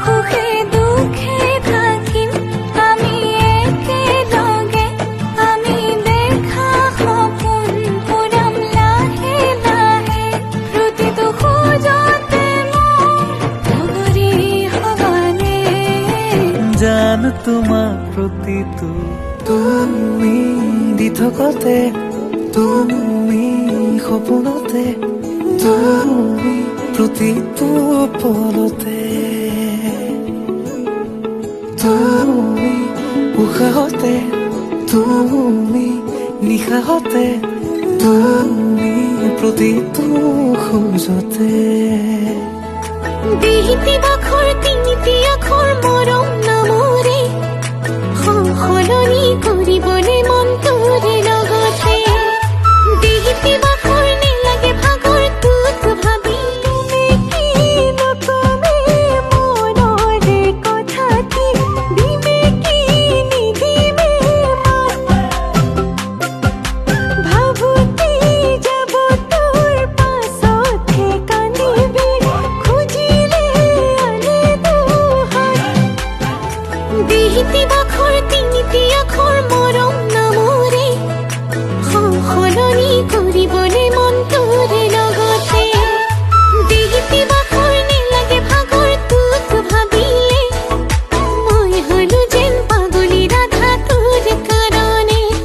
সুখে দুখে থাকিম আমি একেলগে, আমি দেখা সপোন পুৰাম লাহে লাহে, প্ৰতিটো খোজতে মোৰ লগৰী হবানে। জান তোমাৰ প্ৰতিটো তুমি দি থকতে, তুমি সপোনতে, তুমি প্ৰতিটো পলতে, তুমি উশাহতে, তুমি নিশাহতে, তুমি প্ৰতিটো খোজতে। বিহিতি বাখৰ তিনিটি আখৰ মৰম নামৰে, সলনি কৰিবলৈ মন তোৰে লগতে। বিহিতি বাখৰ নেলাগে ভাগৰ তোক ভাবি, তুমি কি নকমে মনৰে কথা কি, দিমে কি নিদিমে মাত, ভাবোতে যাব তোৰ পাছতহে কান্দিবি, খুজিলে আনে দুহাত। বিহিতি বাখৰ তিনিটি আখৰ মৰম নামৰে, সলনি কৰিব